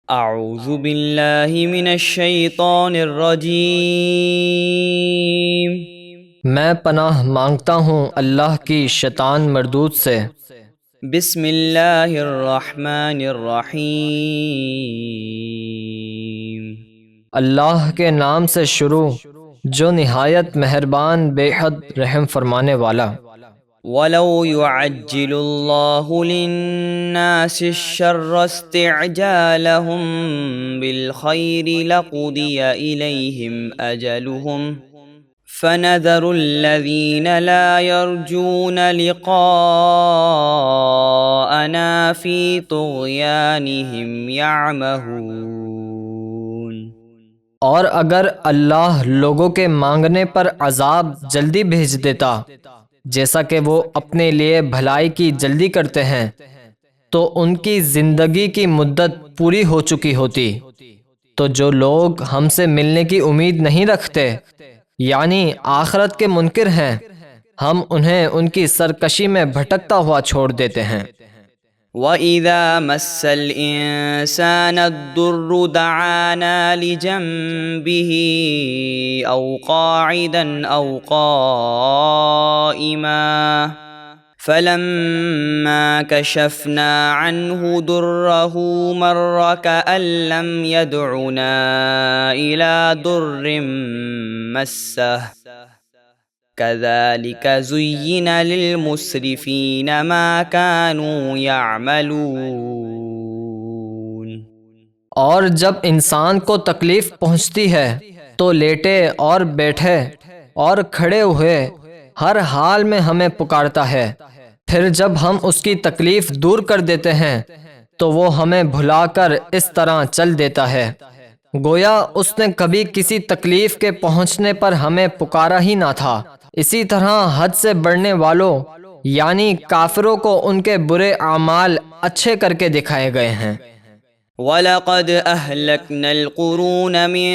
اعوذ باللہ من الشیطان الرجیم۔ میں پناہ مانگتا ہوں اللہ کی شیطان مردود سے۔ بسم اللہ الرحمن الرحیم۔ اللہ کے نام سے شروع جو نہایت مہربان بے حد رحم فرمانے والا۔ وَلَوْ يُعَجِّلُ اللَّهُ لِلنَّاسِ الشَّرَّ اسْتِعْجَالَهُم بِالْخَيْرِ لَقُضِيَ إِلَيْهِمْ أَجَلُهُمْ فَنَذَرُ الَّذِينَ لَا يَرْجُونَ لِقَاءَنَا فِي طُغْيَانِهِمْ يَعْمَهُونَ۔ اور اگر اللہ لوگوں کے مانگنے پر عذاب جلدی بھیج دیتا جیسا کہ وہ اپنے لیے بھلائی کی جلدی کرتے ہیں تو ان کی زندگی کی مدت پوری ہو چکی ہوتی۔ تو جو لوگ ہم سے ملنے کی امید نہیں رکھتے یعنی آخرت کے منکر ہیں، ہم انہیں ان کی سرکشی میں بھٹکتا ہوا چھوڑ دیتے ہیں۔ وَإِذَا مَسَّ الْإِنسَانَ الضُّرُّ دَعَانَا لِجَنبِهِ أَوْ قَاعِدًا أَوْ قَائِمًا فَلَمَّا كَشَفْنَا عَنْهُ ضُرَّهُ مَرَّ كَأَن لَّمْ يَدْعُنَا إِلَى ضُرٍّ مَّسَّهُ كَذَلِكَ زُيِّنَ لِلْمُسْرِفِينَ مَا كَانُوا يَعْمَلُونَ۔ اور جب انسان کو تکلیف پہنچتی ہے تو لیٹے اور بیٹھے اور کھڑے ہوئے ہر حال میں ہمیں پکارتا ہے، پھر جب ہم اس کی تکلیف دور کر دیتے ہیں تو وہ ہمیں بھلا کر اس طرح چل دیتا ہے گویا اس نے کبھی کسی تکلیف کے پہنچنے پر ہمیں پکارا ہی نہ تھا۔ اسی طرح حد سے بڑھنے والوں یعنی کافروں کو ان کے برے اعمال اچھے کر کے دکھائے گئے ہیں۔ وَلَقَدْ أَهْلَكْنَا الْقُرُونَ مِن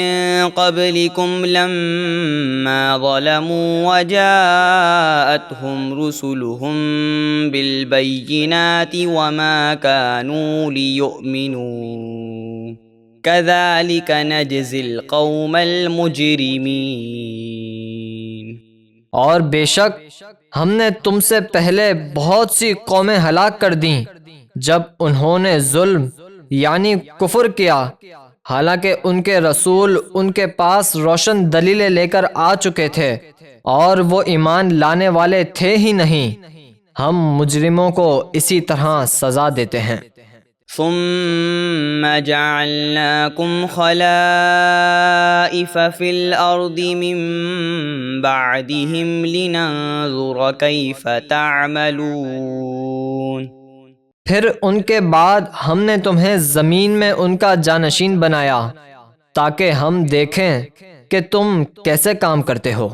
قَبْلِكُمْ لَمَّا ظَلَمُوا وَجَاءَتْهُمْ رُسُلُهُم بِالْبَيِّنَاتِ وَمَا كَانُوا لِيُؤْمِنُوا كَذَلِكَ نَجْزِي الْقَوْمَ الْمُجْرِمِينَ۔ اور بے شک ہم نے تم سے پہلے بہت سی قومیں ہلاک کر دیں جب انہوں نے ظلم یعنی کفر کیا، حالانکہ ان کے رسول ان کے پاس روشن دلیلیں لے کر آ چکے تھے اور وہ ایمان لانے والے تھے ہی نہیں۔ ہم مجرموں کو اسی طرح سزا دیتے ہیں۔ ثم جعلناكم خلائف في الأرض من بعدهم لننظر كيف تعملون۔ پھر ان کے بعد ہم نے تمہیں زمین میں ان کا جانشین بنایا تاکہ ہم دیکھیں کہ تم کیسے کام کرتے ہو۔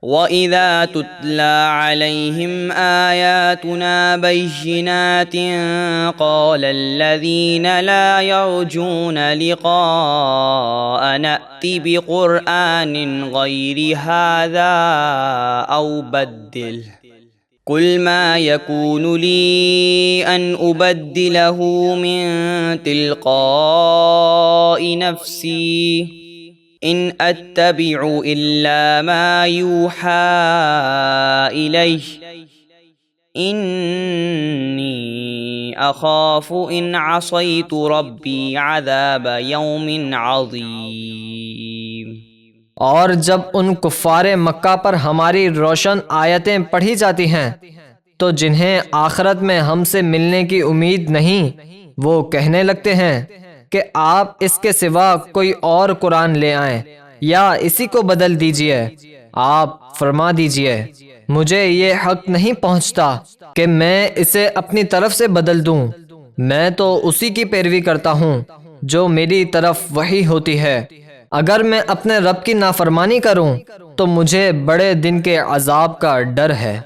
وَإِذَا تُتْلَى عَلَيْهِمْ آيَاتُنَا بَيِّنَاتٍ قَالَ الَّذِينَ لَا يَرْجُونَ لِقَاءَنَا ائْتِ بِقُرْآنٍ غَيْرِ هَذَا أَوْ بَدِّلْهُ قُلْ مَا يَكُونُ لِي أَنْ أُبَدِّلَهُ مِنْ تِلْقَاءِ نَفْسِي إِنْ أَتَّبِعُ إِلَّا مَا يُوحَى إِلَيَّ إِنِّي أَخَافُ إِنْ عَصَيْتُ رَبِّي عَذَابَ يَوْمٍ عَظِيمٍ۔ اور جب ان کفار مکہ پر ہماری روشن آیتیں پڑھی جاتی ہیں تو جنہیں آخرت میں ہم سے ملنے کی امید نہیں وہ کہنے لگتے ہیں کہ آپ اس کے سوا کوئی اور قرآن لے آئیں یا اسی کو بدل دیجئے۔ آپ فرما دیجئے مجھے یہ حق نہیں پہنچتا کہ میں اسے اپنی طرف سے بدل دوں، میں تو اسی کی پیروی کرتا ہوں جو میری طرف وحی ہوتی ہے۔ اگر میں اپنے رب کی نافرمانی کروں تو مجھے بڑے دن کے عذاب کا ڈر ہے۔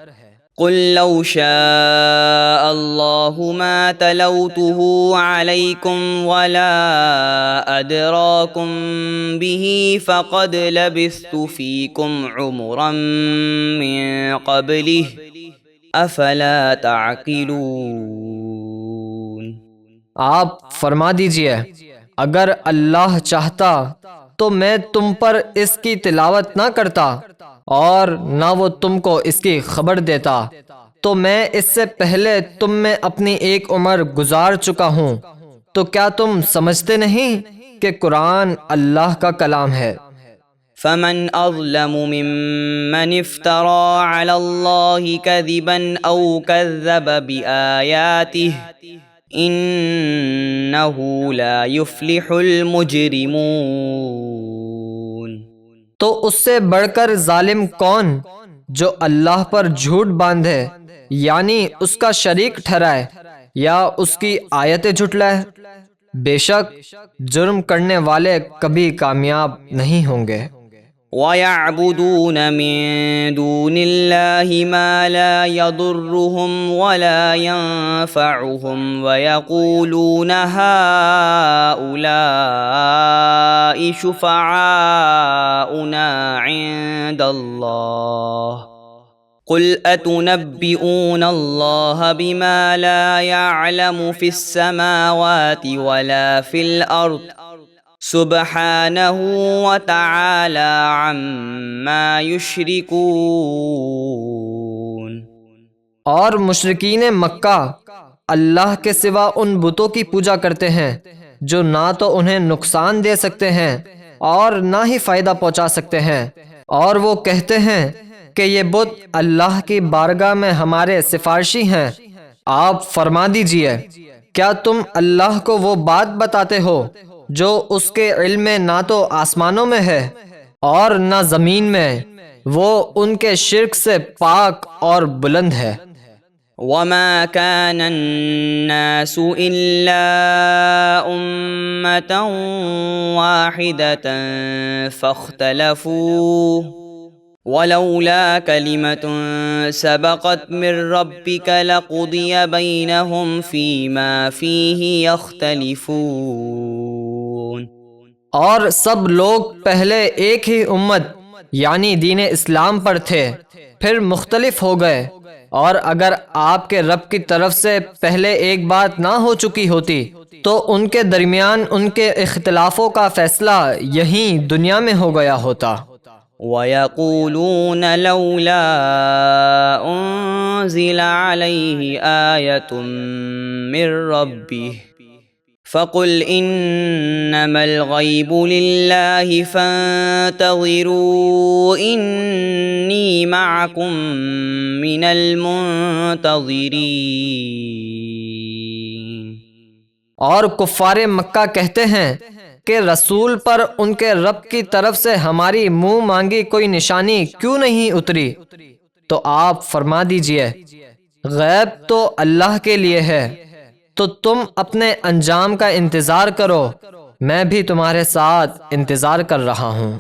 قُل لَّوْ شَاءَ اللَّهُ مَا تَلَوْتُهُ عَلَيْكُمْ وَلَا أَدْرَاكُمْ بِهِ فَقَدْ لَبِثْتُ فِيكُمْ عُمُرًا مِّن قَبْلِهِ أَفَلَا تَعْقِلُونَ۔ آپ فرما دیجئے اگر اللہ چاہتا تو میں تم پر اس کی تلاوت نہ کرتا اور نہ وہ تم کو اس کی خبر دیتا، تو میں اس سے پہلے تم میں اپنی ایک عمر گزار چکا ہوں۔ تو کیا تم سمجھتے نہیں کہ قرآن اللہ کا کلام ہے؟ فمن اظلم ممن افترى على الله كذبا او كذب بآياته انه لا يفلح المجرمون۔ تو اس سے بڑھ کر ظالم کون جو اللہ پر جھوٹ باندھے، یعنی اس کا شریک ٹھہرائے یا اس کی آیتیں جھٹلائے؟ بے شک جرم کرنے والے کبھی کامیاب نہیں ہوں گے۔ وَيَعْبُدُونَ مِن دُونِ اللَّهِ مَا لَا يَضُرُّهُمْ وَلَا يَنفَعُهُمْ وَيَقُولُونَ هَؤُلَاءِ شُفَعَاؤُنَا عِندَ اللَّهِ قُلْ أَتُنَبِّئُونَ اللَّهَ بِمَا لَا يَعْلَمُ فِي السَّمَاوَاتِ وَلَا فِي الْأَرْضِ سبحانہ وتعالی عما یشرکون۔ اور مشرکین مکہ اللہ کے سوا ان بتوں کی پوجا کرتے ہیں جو نہ تو انہیں نقصان دے سکتے ہیں اور نہ ہی فائدہ پہنچا سکتے ہیں، اور وہ کہتے ہیں کہ یہ بت اللہ کی بارگاہ میں ہمارے سفارشی ہیں۔ آپ فرما دیجئے، کیا تم اللہ کو وہ بات بتاتے ہو جو اس کے علم میں نہ تو آسمانوں میں ہے اور نہ زمین میں؟ وہ ان کے شرک سے پاک اور بلند ہے۔ وَمَا كَانَ النَّاسُ إِلَّا أُمَّةً وَاحِدَةً فَاخْتَلَفُوا وَلَوْلَا كَلِمَةٌ سَبَقَتْ مِن رَّبِّكَ لَقُضِيَ بَيْنَهُمْ فِيمَا فِيهِ يَخْتَلِفُونَ۔ اور سب لوگ پہلے ایک ہی امت یعنی دین اسلام پر تھے، پھر مختلف ہو گئے، اور اگر آپ کے رب کی طرف سے پہلے ایک بات نہ ہو چکی ہوتی تو ان کے درمیان ان کے اختلافوں کا فیصلہ یہیں دنیا میں ہو گیا ہوتا۔ وَيَقُولُونَ لَوْلَا أُنزِلَ عَلَيْهِ آيَةٌ مِّن رَّبِّهِ فَقُلْ إِنَّمَا الْغَيْبُ لِلَّهِ فَانتَظِرُوا إِنِّي مَعَكُمْ مِنَ الْمُنتَظِرِينَ۔ اور کفار مکہ کہتے ہیں کہ رسول پر ان کے رب کی طرف سے ہماری منہ مانگی کوئی نشانی کیوں نہیں اتری؟ تو آپ فرما دیجئے، غیب تو اللہ کے لیے ہے، تو تم اپنے انجام کا انتظار کرو، میں بھی تمہارے ساتھ انتظار کر رہا ہوں۔